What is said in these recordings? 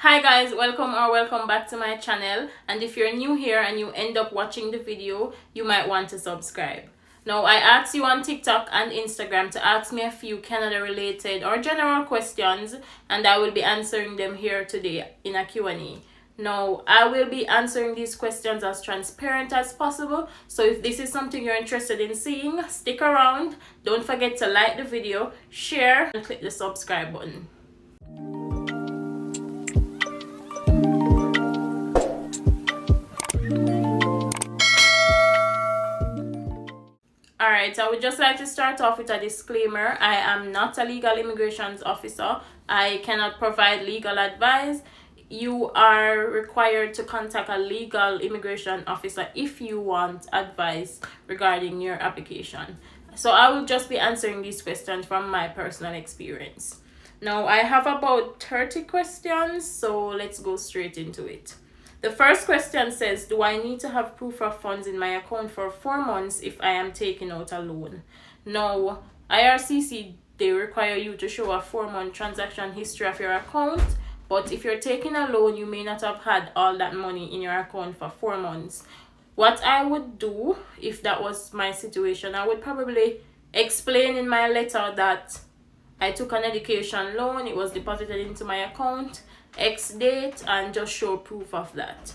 Hi guys, welcome back to my channel, and if you're new here and you end up watching the video, you might want to subscribe. Now, I asked you on TikTok and Instagram to ask me a few Canada related or general questions, and I will be answering them here today in a Q&A. Now, I will be answering these questions as transparent as possible, so if this is something you're interested in seeing, stick around. Don't forget to like the video, share, and click the subscribe button. Alright, I would just like to start off with a disclaimer. I am not a legal immigration officer. I cannot provide legal advice. You are required to contact a legal immigration officer if you want advice regarding your application. So I will just be answering these questions from my personal experience. Now, I have about 30 questions, so let's go straight into it. The first question says, do I need to have proof of funds in my account for 4 months if I am taking out a loan? Now, IRCC, they require you to show a 4-month transaction history of your account, but if you're taking a loan, you may not have had all that money in your account for 4 months. What I would do, if that was my situation, I would probably explain in my letter that I took an education loan, it was deposited into my account, X date, and just show proof of that.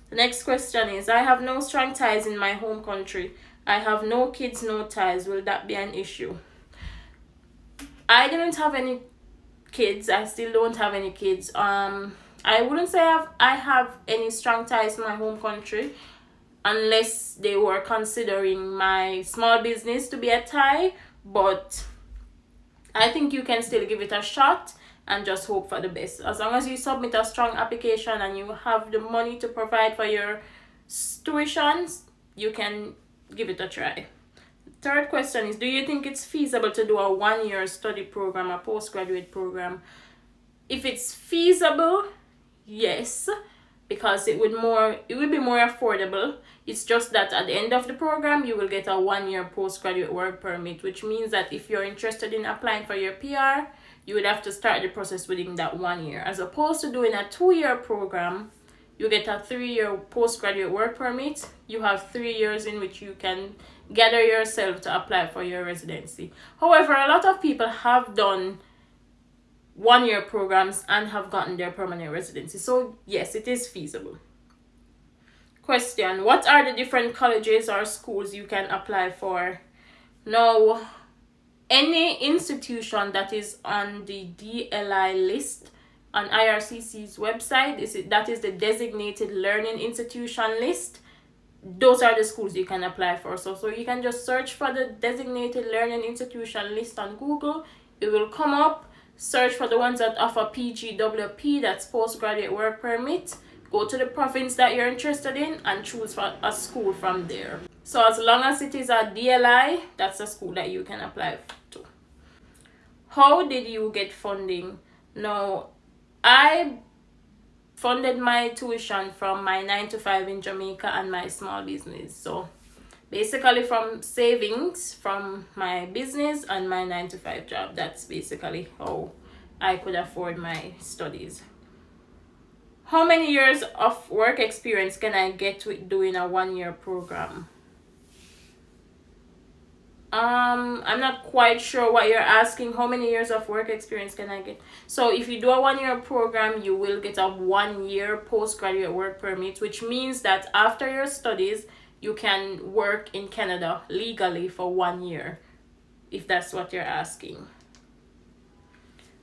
The next question is, I have no strong ties in my home country. I have no kids, no ties. Will that be an issue? I didn't have any kids. I still don't have any kids. I wouldn't say I have any strong ties in my home country unless they were considering my small business to be a tie, but I think you can still give it a shot and just hope for the best. As long as you submit a strong application and you have the money to provide for your tuitions, you can give it a try. Third question is, do you think it's feasible to do a 1-year study program, a postgraduate program? If it's feasible, yes, because it would be more affordable. It's just that at the end of the program, you will get a 1-year postgraduate work permit, which means that if you're interested in applying for your PR, you would have to start the process within that 1 year. As opposed to doing a 2-year program, you get a 3-year postgraduate work permit. You have 3 years in which you can gather yourself to apply for your residency. However, a lot of people have done 1-year programs and have gotten their permanent residency. So yes, it is feasible. Question, what are the different colleges or schools you can apply for? Now, any institution that is on the DLI list on IRCC's website, that is the Designated Learning Institution list, those are the schools you can apply for. So you can just search for the Designated Learning Institution list on Google. It will come up. Search for the ones that offer PGWP, that's Postgraduate Work Permit. Go to the province that you're interested in and choose for a school from there. So as long as it is a DLI, that's a school that you can apply to. How did you get funding? Now, I funded my tuition from my 9-to-5 in Jamaica and my small business. So basically from savings from my business and my 9-to-5 job. That's basically how I could afford my studies. How many years of work experience can I get with doing a 1-year program? I'm not quite sure what you're asking. How many years of work experience can I get? So if you do a 1-year program, you will get a 1-year postgraduate work permit, which means that after your studies, you can work in Canada legally for 1 year, if that's what you're asking.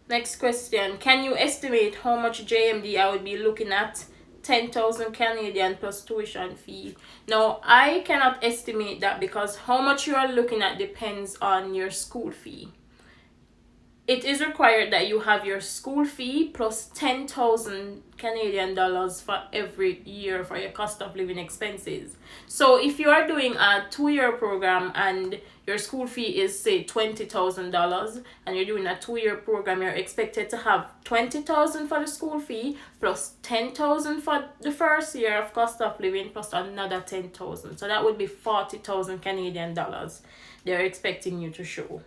Next question, can you estimate how much JMD I would be looking at? 10,000 Canadian plus tuition fee. Now, I cannot estimate that because how much you are looking at depends on your school fee. It is required that you have your school fee plus 10,000 Canadian dollars for every year for your cost of living expenses. So if you are doing a 2-year program and your school fee is say $20,000 and you're doing a 2-year program, you're expected to have 20,000 for the school fee plus 10,000 for the first year of cost of living plus another 10,000. So that would be 40,000 Canadian dollars they're expecting you to show.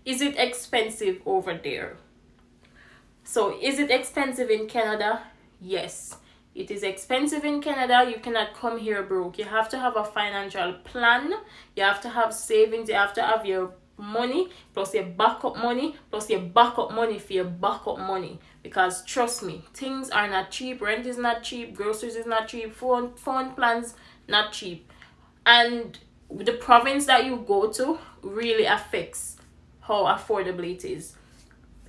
Is it expensive over there? So is it expensive in Canada? Yes, it is expensive in Canada. You cannot come here broke. You have to have a financial plan. You have to have savings. You have to have your money plus your backup money plus your backup money for your backup money, because trust me, things are not cheap. Rent is not cheap, groceries is not cheap, phone plans not cheap. And the province that you go to really affects how affordable it is.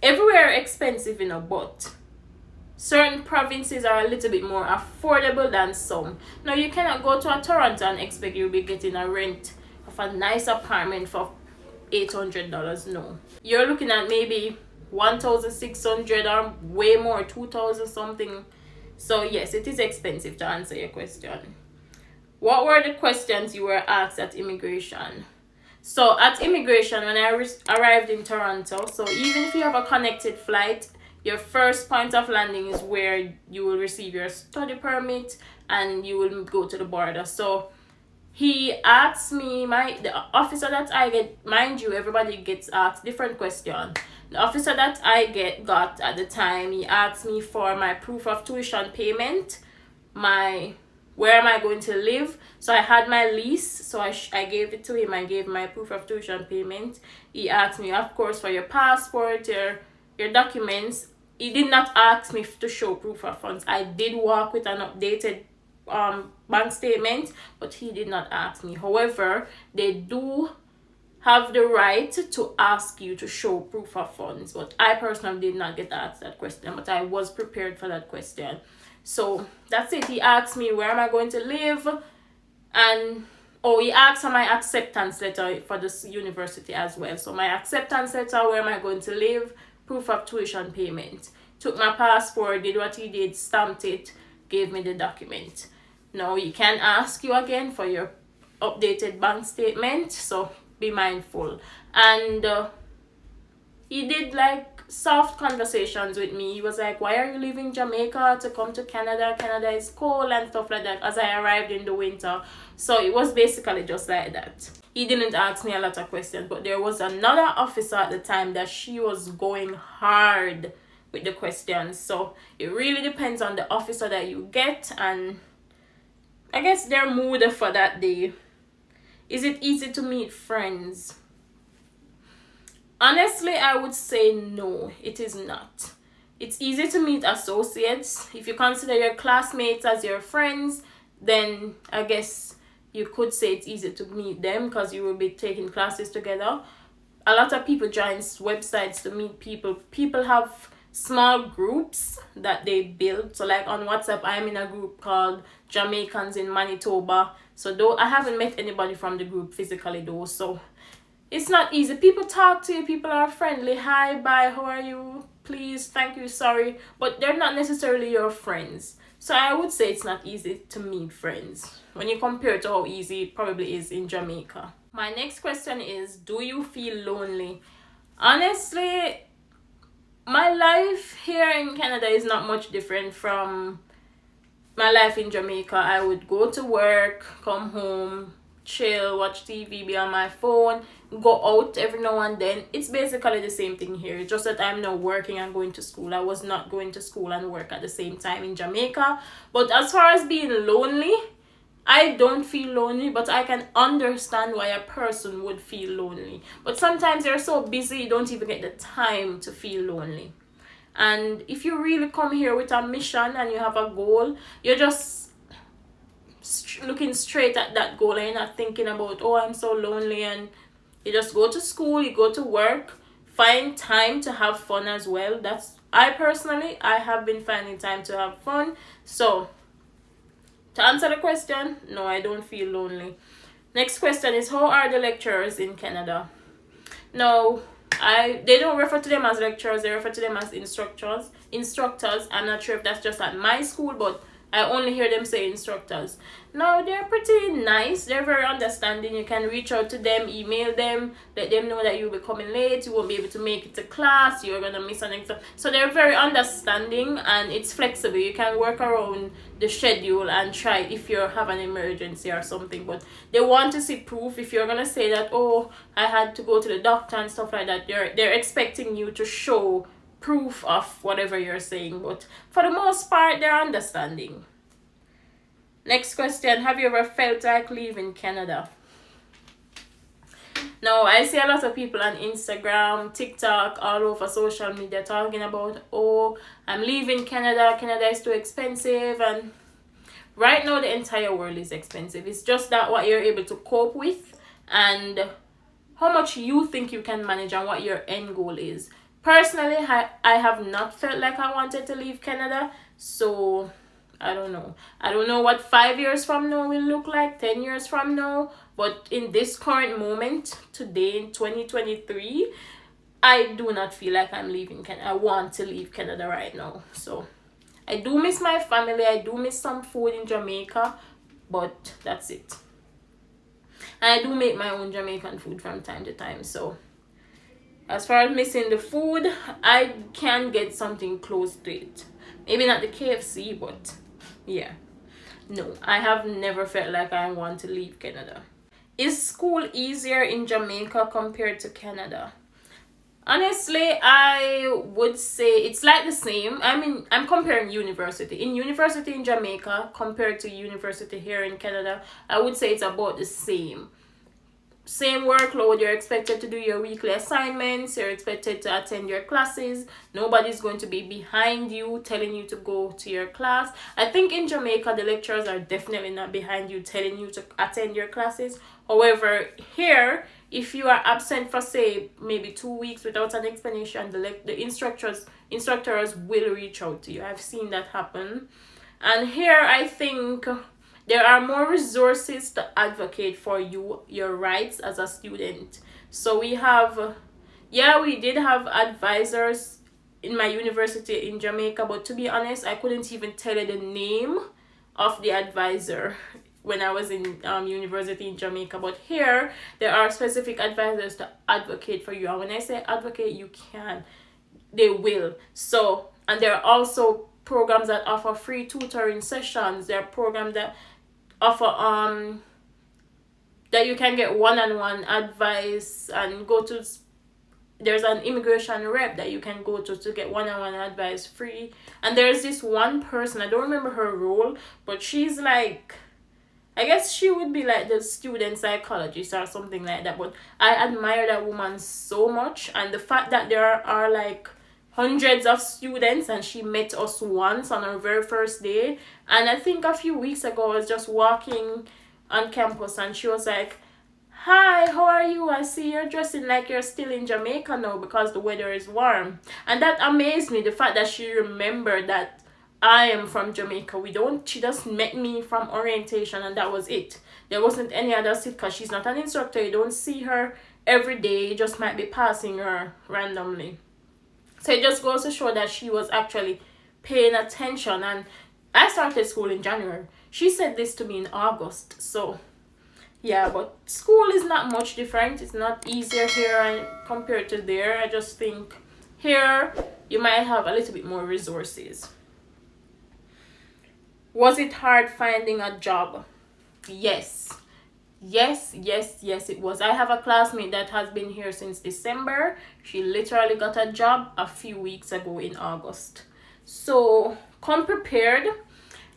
Everywhere expensive, but certain provinces are a little bit more affordable than some. Now you cannot go to a Toronto and expect you'll be getting a rent of a nice apartment for $800. No, you're looking at maybe 1,600 or way more, 2,000 something. So yes, it is expensive, to answer your question. What were the questions you were asked at immigration? So at immigration, when I arrived in Toronto, so even if you have a connected flight, your first point of landing is where you will receive your study permit and you will go to the border. So he asked me, the officer that I get, mind you, everybody gets asked different questions. The officer that I got at the time, he asked me for my proof of tuition payment, where am I going to live. So I had my lease, so I gave it to him. I gave my proof of tuition payment. He asked me, of course, for your passport, your documents. He did not ask me to show proof of funds. I did walk with an updated bank statement, but he did not ask me. However, they do have the right to ask you to show proof of funds, but I personally did not get asked that question, but I was prepared for that question. So that's it. He asked me where am I going to live, and he asked for my acceptance letter for this university as well. So my acceptance letter, where am I going to live, proof of tuition payment. Took my passport, did what he did, stamped it, gave me the document. Now he can ask you again for your updated bank statement, so be mindful. And he did like soft conversations with me. He was like, why are you leaving Jamaica to come to Canada? Canada is cold and stuff like that, as I arrived in the winter. So it was basically just like that. He didn't ask me a lot of questions, but there was another officer at the time that she was going hard with the questions. So it really depends on the officer that you get, and I guess their mood for that day. Is it easy to meet friends? Honestly, I would say no, it is not. It's easy to meet associates. If you consider your classmates as your friends, then I guess you could say it's easy to meet them because you will be taking classes together. A lot of people join websites to meet people. People have small groups that they build. So like on WhatsApp, I'm in a group called Jamaicans in Manitoba. So though I haven't met anybody from the group physically though, so it's not easy. People talk to you, people are friendly. Hi, bye, how are you? Please, thank you, sorry. But they're not necessarily your friends. So I would say it's not easy to meet friends when you compare to how easy it probably is in Jamaica. My next question is, do you feel lonely? Honestly, my life here in Canada is not much different from my life in Jamaica. I would go to work, come home, chill, watch TV, be on my phone, go out every now and then. It's basically the same thing here, just that I'm now working and going to school. I was not going to school and work at the same time in Jamaica. But as far as being lonely, I don't feel lonely, but I can understand why a person would feel lonely. But sometimes you're so busy, you don't even get the time to feel lonely. And if you really come here with a mission and you have a goal, you're just looking straight at that goal and you're not thinking about, oh, I'm so lonely. And you just go to school, you go to work, find time to have fun as well. I have been finding time to have fun. So to answer the question, no, I don't feel lonely. Next question is, how are the lecturers in Canada? No, they don't refer to them as lecturers, they refer to them as instructors. I'm not sure if that's just at my school, but I only hear them say instructors. No, they're pretty nice. They're very understanding. You can reach out to them, email them, let them know that you'll be coming late, you won't be able to make it to class, you're going to miss an exam. So they're very understanding and it's flexible. You can work around the schedule and try if you have an emergency or something. But they want to see proof. If you're going to say that, oh, I had to go to the doctor and stuff like that, they're expecting you to show proof of whatever you're saying, but for the most part, they're understanding. Next question, have you ever felt like leaving Canada? Now, I see a lot of people on Instagram, TikTok, all over social media talking about, oh, I'm leaving Canada, Canada is too expensive, and right now the entire world is expensive. It's just that what you're able to cope with and how much you think you can manage and what your end goal is. Personally, I have not felt like I wanted to leave Canada, so I don't know. I don't know what 5 years from now will look like, 10 years from now, but in this current moment, today in 2023, I do not feel like I'm leaving Canada. I want to leave Canada right now. So I do miss my family. I do miss some food in Jamaica, but that's it. And I do make my own Jamaican food from time to time. So as far as missing the food, I can get something close to it. Maybe not the KFC, but yeah. No, I have never felt like I want to leave Canada. Is school easier in Jamaica compared to Canada? Honestly, I would say it's like the same. I mean, I'm comparing university. In university in Jamaica compared to university here in Canada, I would say it's about the same. Same workload. You're expected to do your weekly assignments. You're expected to attend your classes. Nobody's going to be behind you telling you to go to your class. I think in Jamaica, the lecturers are definitely not behind you telling you to attend your classes. However, here, if you are absent for, say, maybe 2 weeks without an explanation, the instructors will reach out to you. I've seen that happen. And here, I think there are more resources to advocate for your rights as a student. So we did have advisors in my university in Jamaica, but to be honest, I couldn't even tell you the name of the advisor when I was in university in Jamaica. But here, there are specific advisors to advocate for you. And when I say advocate, they will. So, and there are also programs that offer free tutoring sessions. There are programs that offer that you can get one-on-one advice and there's an immigration rep that you can go to get one-on-one advice free. And there's this one person, I don't remember her role, but she's like, I guess she would be like the student psychologist or something like that. But I admire that woman so much, and the fact that there are like hundreds of students, and she met us once on our very first day. And I think a few weeks ago I was just walking on campus and she was like, hi, how are you? I see you're dressing like you're still in Jamaica now because the weather is warm. And that amazed me, the fact that she remembered that I am from Jamaica. She just met me from orientation and that was it. There wasn't any other sit because she's not an instructor. You don't see her every day. You just might be passing her randomly. So it just goes to show that she was actually paying attention. And I started school in January. She said this to me in August. So yeah, but school is not much different. It's not easier here compared to there. I just think here you might have a little bit more resources. Was it hard finding a job? Yes, it was. I have a classmate that has been here since December. She literally got a job a few weeks ago in August. So come prepared.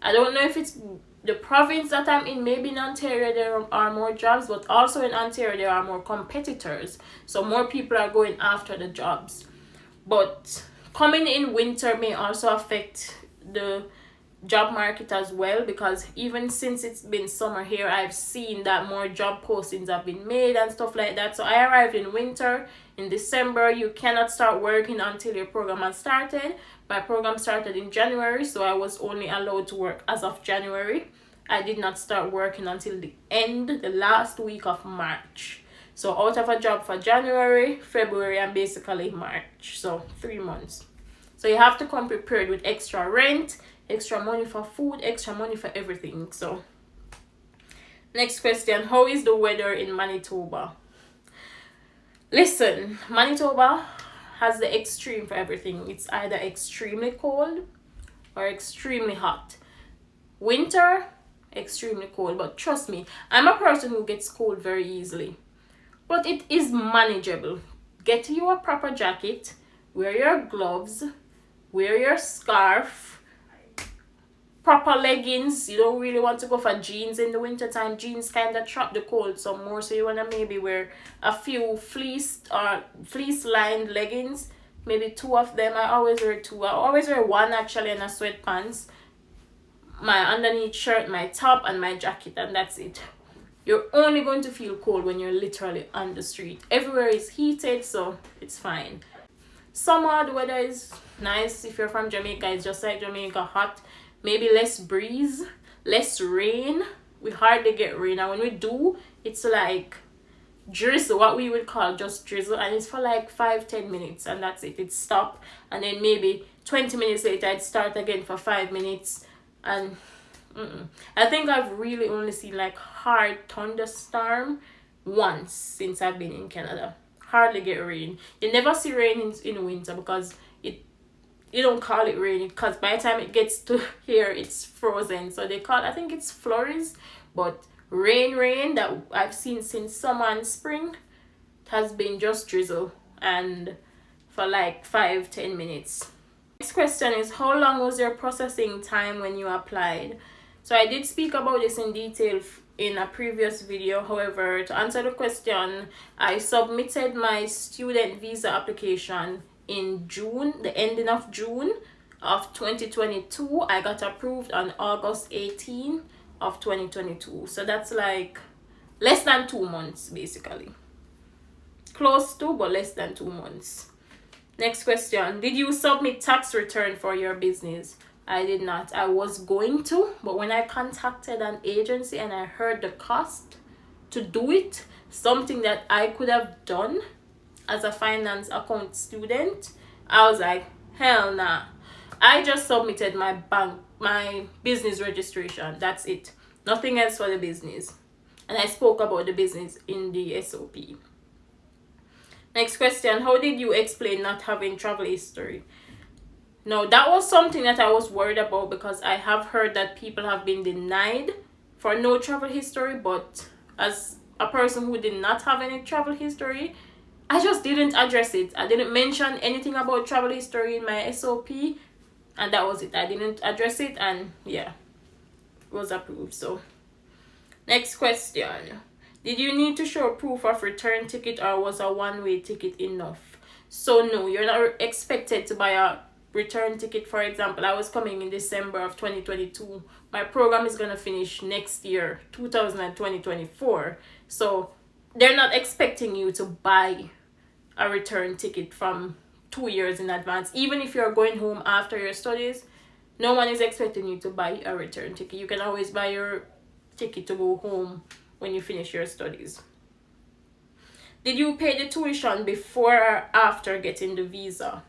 I don't know if it's the province that I'm in. Maybe in Ontario there are more jobs, but also in Ontario there are more competitors. So more people are going after the jobs. But coming in winter may also affect the job market as well, because even since it's been summer here, I've seen that more job postings have been made and stuff like that. So I arrived in winter in December. You cannot start working until your program has started. My program started in January, so I was only allowed to work as of January. I did not start working until the last week of March. So out of a job for January, February, and basically March. So 3 months. So you have to come prepared with extra rent, extra money for food, extra money for everything. So next question, how is the weather in Manitoba? Listen, Manitoba has the extreme for everything. It's either extremely cold or extremely hot. Winter, extremely cold. But trust me, I'm a person who gets cold very easily. But it is manageable. Get you a proper jacket, wear your gloves, wear your scarf, proper leggings. You don't really want to go for jeans in the wintertime. Jeans kind of trap the cold some more, so you want to maybe wear a few fleece lined leggings, maybe two of them. I always wear two. I always wear one actually, and a sweatpants, my underneath shirt, my top, and my jacket, and that's it. You're only going to feel cold when you're literally on the street. Everywhere is heated, so it's fine. Summer, the weather is nice. If you're from Jamaica, it's just like Jamaica, hot. Maybe less breeze, less rain. We hardly get rain, and when we do, it's like drizzle, what we would call just drizzle, and it's for like 5-10 minutes, and that's it. It stop, and then maybe 20 minutes later I'd start again for 5 minutes. And I think I've really only seen like hard thunderstorm once since I've been in Canada. Hardly get rain. You never see rain in winter because you don't call it rain, because by the time it gets to here it's frozen. So they call, I think it's flurries, but rain that I've seen since summer and spring has been just drizzle, and for like 5-10 minutes. Next question is, how long was your processing time when you applied? So I did speak about this in detail in a previous video. However, to answer the question, I submitted my student visa application in June, the ending of June of 2022. I got approved on August 18 of 2022. So that's like less than 2 months basically. Close to, but less than 2 months. Next question, did you submit tax return for your business? I did not. I was going to, but when I contacted an agency and I heard the cost to do it, something that I could have done as a finance account student, I was like, hell nah. I just submitted my business registration. That's it. Nothing else for the business. And I spoke about the business in the SOP. Next question, how did you explain not having travel history? Now, that was something that I was worried about, because I have heard that people have been denied for no travel history, but as a person who did not have any travel history, I just didn't address it. I didn't mention anything about travel history in my SOP, and that was it. I didn't address it, and yeah, it was approved. So, next question. Did you need to show proof of return ticket, or was a one-way ticket enough? So no, you're not expected to buy a return ticket. For example, I was coming in December of 2022. My program is going to finish next year, 2024. So they're not expecting you to buy a return ticket from 2 years in advance. Even if you're going home after your studies, no one is expecting you to buy a return ticket. You can always buy your ticket to go home when you finish your studies. Did you pay the tuition before or after getting the visa?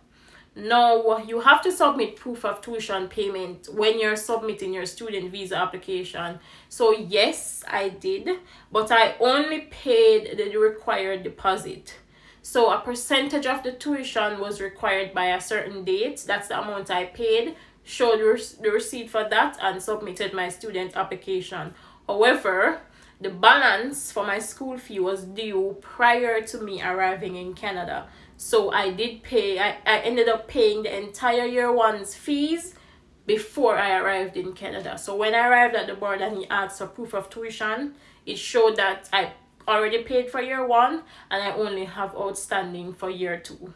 No, you have to submit proof of tuition payment when you're submitting your student visa application. So yes, I did, but I only paid the required deposit. So a percentage of the tuition was required by a certain date. That's the amount I paid, showed the receipt for that, and submitted my student application. However, the balance for my school fee was due prior to me arriving in Canada. So I did pay, I ended up paying the entire year one's fees before I arrived in Canada. So when I arrived at the board and he asked for proof of tuition, it showed that I already paid for year one and I only have outstanding for year two.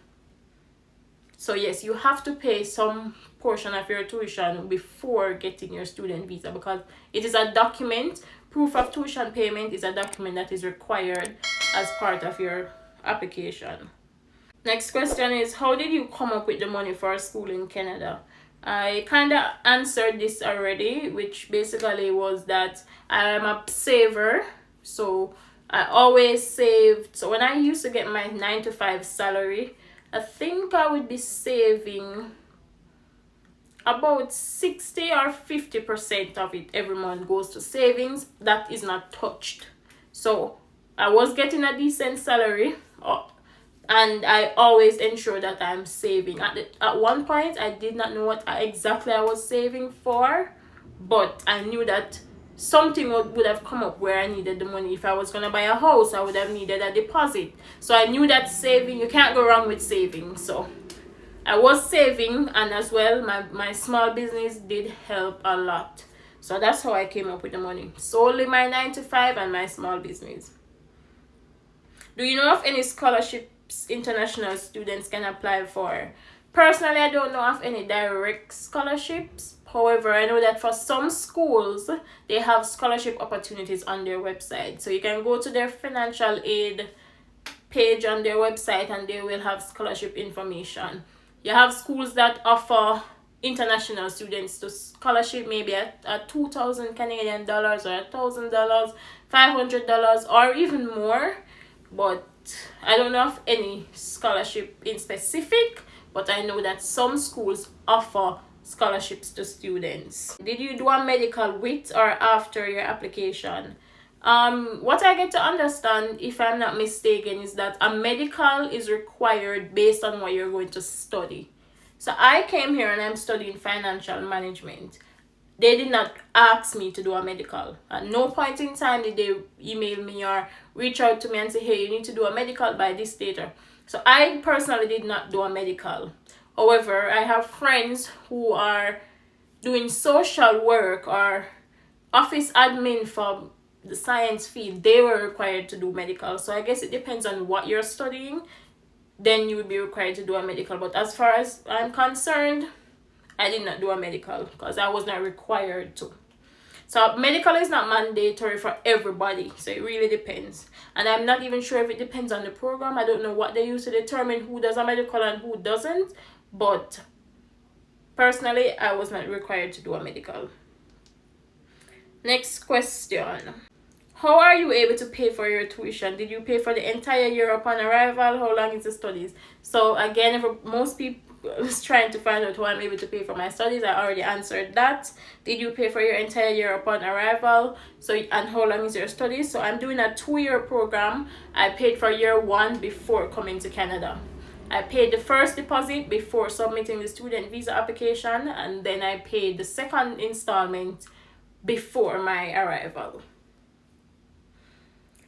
So yes, you have to pay some portion of your tuition before getting your student visa, because it is a document. Proof of tuition payment is a document that is required as part of your application. Next question is, how did you come up with the money for school in Canada? I kind of answered this already, which basically was that I am a saver. So I always saved. So when I used to get my 9-to-5 salary, I think I would be saving about 60 or 50% of it every month goes to savings that is not touched. So I was getting a decent salary, and I always ensure that I'm saving. At one point, I did not know what exactly I was saving for, but I knew that something would have come up where I needed the money. If I was going to buy a house, I would have needed a deposit. So I knew that saving, you can't go wrong with saving. So I was saving, and as well my small business did help a lot. So that's how I came up with the money. Solely my 9 to 5 and my small business. Do you know of any scholarships international students can apply for? Personally, I don't know of any direct scholarships. However, I know that for some schools, they have scholarship opportunities on their website. So you can go to their financial aid page on their website and they will have scholarship information. You have schools that offer international students to scholarship maybe at 2,000 Canadian dollars or $1,000, $500 or even more. But I don't know of any scholarship in specific, but I know that some schools offer scholarships to students. Did you do a medical with or after your application? What I get to understand, if I'm not mistaken, is that a medical is required based on what you're going to study. So I came here and I'm studying financial management. They did not ask me to do a medical. At no point in time did they email me or reach out to me and say, hey, you need to do a medical by this date. So I personally did not do a medical. However, I have friends who are doing social work or office admin for the science field. They were required to do medical. So I guess it depends on what you're studying. Then you would be required to do a medical. But as far as I'm concerned, I did not do a medical because I was not required to. So medical is not mandatory for everybody. So it really depends. And I'm not even sure if it depends on the program. I don't know what they use to determine who does a medical and who doesn't. But personally, I was not required to do a medical. Next question. How are you able to pay for your tuition? Did you pay for the entire year upon arrival? How long is the studies? So again, for most people is trying to find out how I'm able to pay for my studies, I already answered that. Did you pay for your entire year upon arrival? So, and how long is your studies? So I'm doing a 2-year program. I paid for year 1 before coming to Canada. I paid the first deposit before submitting the student visa application, and then I paid the second installment before my arrival.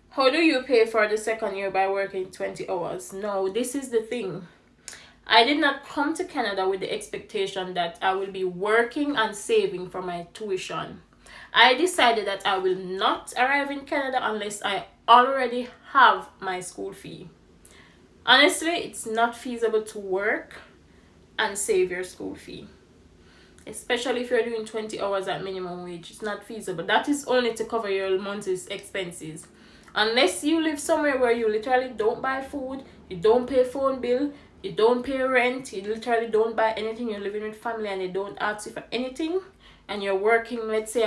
How do you pay for the second year? By working 20 hours? No, this is the thing. I did not come to Canada with the expectation that I will be working and saving for my tuition. I decided that I will not arrive in Canada unless I already have my school fee. Honestly, it's not feasible to work and save your school fee. Especially if you're doing 20 hours at minimum wage. It's not feasible. That is only to cover your monthly expenses. Unless you live somewhere where you literally don't buy food, you don't pay phone bill, you don't pay rent, you literally don't buy anything, you're living with family and they don't ask you for anything, and you're working, let's say,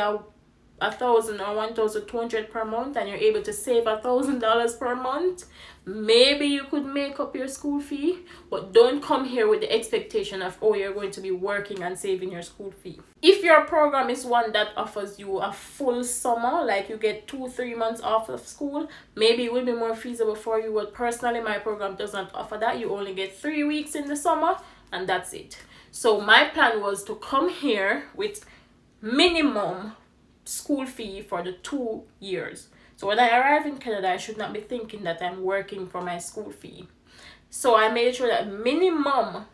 1,000 or 1,200 per month, and you're able to save $1,000 per month, maybe you could make up your school fee. But don't come here with the expectation of, oh, you're going to be working and saving your school fee. If your program is one that offers you a full summer, like you get 2-3 months off of school, maybe it will be more feasible for you. But personally, my program does not offer that. You only get 3 weeks in the summer and that's it. So my plan was to come here with minimum school fee for the 2 years. So when I arrive in Canada, I should not be thinking that I'm working for my school fee. So I made sure that minimum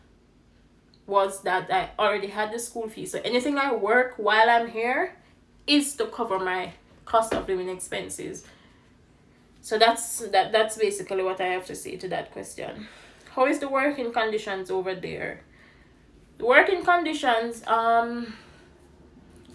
was that I already had the school fee. So anything I work while I'm here is to cover my cost of living expenses. So that's basically what I have to say to that question. How is the working conditions over there? The working conditions,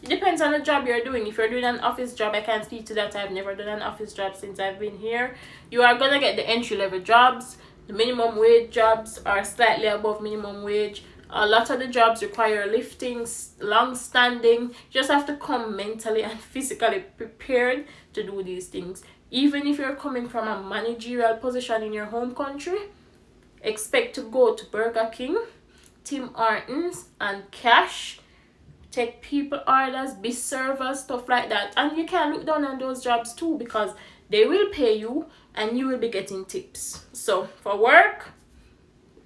it depends on the job you're doing. If you're doing an office job, I can't speak to that. I've never done an office job since I've been here. You are going to get the entry-level jobs. The minimum wage jobs are slightly above minimum wage. A lot of the jobs require lifting, long standing. You just have to come mentally and physically prepared to do these things. Even if you're coming from a managerial position in your home country, expect to go to Burger King, Tim Hortons, and Cash, take people orders, be servers, stuff like that. And you can look down on those jobs too, because they will pay you and you will be getting tips. So for work,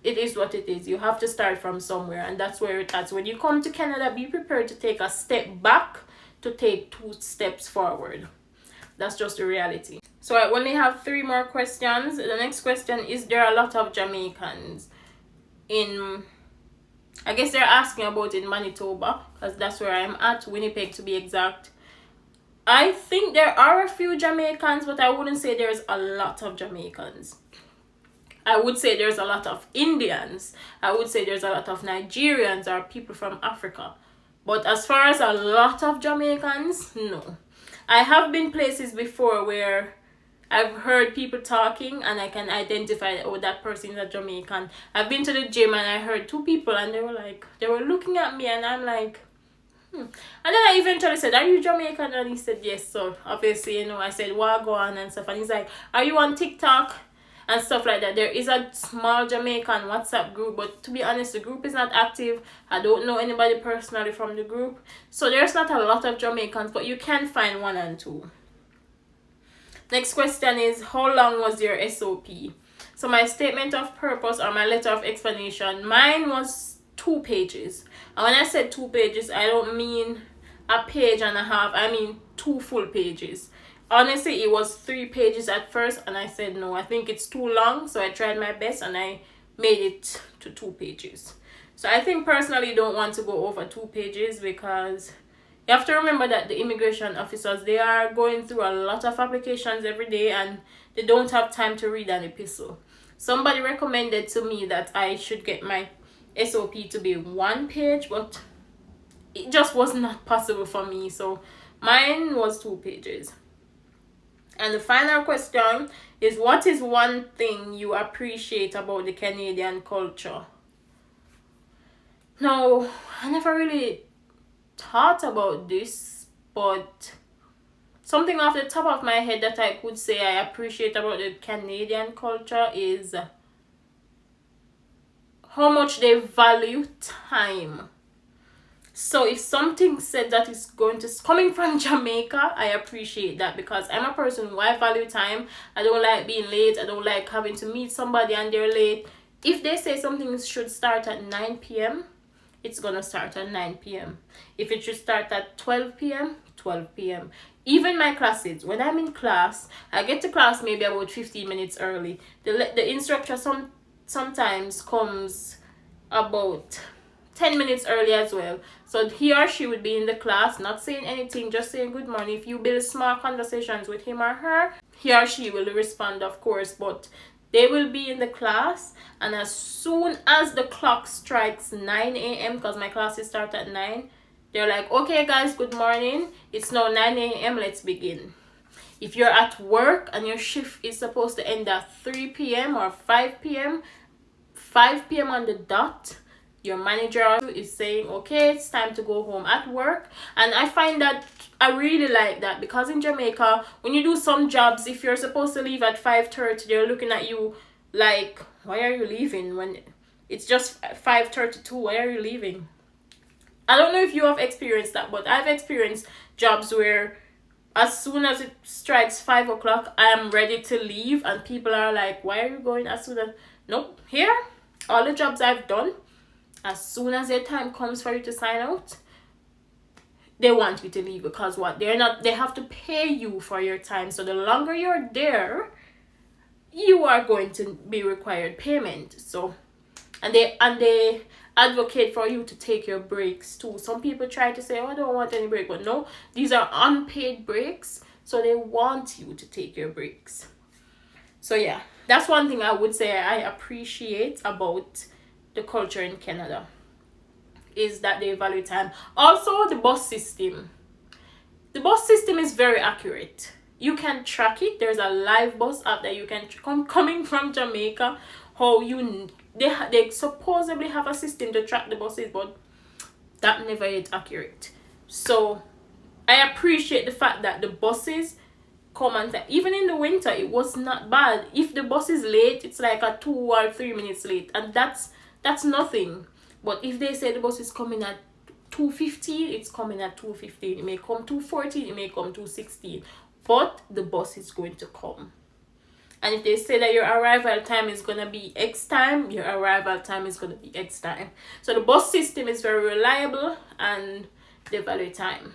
it is what it is. You have to start from somewhere, and that's where it is. When you come to Canada, be prepared to take a step back to take 2 steps forward. That's just the reality. So I only have 3 more questions. The next question is, there are a lot of Jamaicans in I guess they're asking about in Manitoba, because that's where I'm at, Winnipeg to be exact. I think there are a few Jamaicans, but I wouldn't say there's a lot of Jamaicans. I would say there's a lot of Indians. I would say there's a lot of Nigerians or people from Africa. But as far as a lot of Jamaicans, no. I have been places before where I've heard people talking and I can identify, oh, that person is a Jamaican. I've been to the gym and I heard two people and they were looking at me and I'm like, And then I eventually said, are you Jamaican? And he said, yes. So obviously, I said, Wagwan and stuff. And he's like, are you on TikTok? And stuff like that. There is a small Jamaican WhatsApp group, but to be honest, the group is not active. I don't know anybody personally from the group. So there's not a lot of Jamaicans, but you can find one and two. Next question is, how long was your SOP? So my statement of purpose or my letter of explanation, mine was 2 pages. And when I said 2 pages, I don't mean a page and a half. I mean 2 full pages. Honestly, it was 3 pages at first, and I said no, I think it's too long, so I tried my best and I made it to 2 pages. So I think personally you don't want to go over 2 pages, because you have to remember that the immigration officers, they are going through a lot of applications every day and they don't have time to read an epistle. Somebody recommended to me that I should get my SOP to be 1 page, but it just was not possible for me, so mine was 2 pages. And the final question is, what is one thing you appreciate about the Canadian culture? Now, I never really thought about this, but something off the top of my head that I could say I appreciate about the Canadian culture is how much they value time. So if something said that is coming from Jamaica, I appreciate that, because I'm a person who I value time. I don't like being late. I don't like having to meet somebody and they're late. If they say something should start at 9 p.m., it's gonna start at 9 p.m. If it should start at 12 p.m., 12 p.m. Even my classes, when I'm in class, I get to class maybe about 15 minutes early. The instructor sometimes comes about 10 minutes early as well. So he or she would be in the class, not saying anything, just saying good morning. If you build small conversations with him or her, he or she will respond, of course, but they will be in the class, and as soon as the clock strikes 9 a.m., because my classes start at 9, they're like, okay guys, good morning. It's now 9 a.m., let's begin. If you're at work and your shift is supposed to end at 3 p.m. or 5 p.m., 5 p.m. on the dot, your manager is saying, okay, it's time to go home at work. And I find that I really like that, because in Jamaica, when you do some jobs, if you're supposed to leave at 5:30, they're looking at you like, why are you leaving when it's just 5:32? Why are you leaving? I don't know if you have experienced that, but I've experienced jobs where as soon as it strikes 5 o'clock, I am ready to leave, and people are like, why are you going as soon as... Nope, here, all the jobs I've done, as soon as their time comes for you to sign out, they want you to leave, because what? They have to pay you for your time. So the longer you're there, you are going to be required payment. So and they advocate for you to take your breaks too. Some people try to say, oh, I don't want any break, but no, these are unpaid breaks, so they want you to take your breaks. So yeah, that's one thing I would say I appreciate about the culture in Canada, is that they value time. Also, the bus system. The bus system is very accurate. You can track it. There's a live bus app that you can coming from Jamaica. How they supposedly have a system to track the buses, but that never is accurate. So I appreciate the fact that the buses come on time. Even in the winter, it was not bad. If the bus is late, it's like a 2 or 3 minutes late, and that's nothing. But if they say the bus is coming at 2:15, it's coming at 2:15. It may come 2:14, it may come 2:16, but the bus is going to come. And if they say that your arrival time is going to be X time, your arrival time is going to be X time. So the bus system is very reliable and they value time.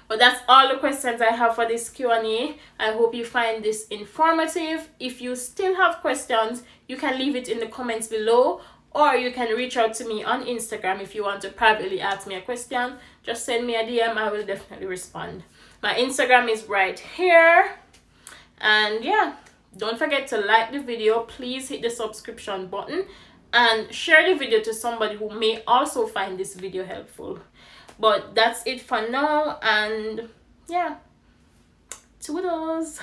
But that's all the questions I have for this Q&A. I hope you find this informative. If you still have questions, you can leave it in the comments below, or you can reach out to me on Instagram if you want to privately ask me a question. Just send me a DM, I will definitely respond. My Instagram is right here. And yeah, don't forget to like the video. Please hit the subscription button and share the video to somebody who may also find this video helpful. But that's it for now, and yeah, toodles.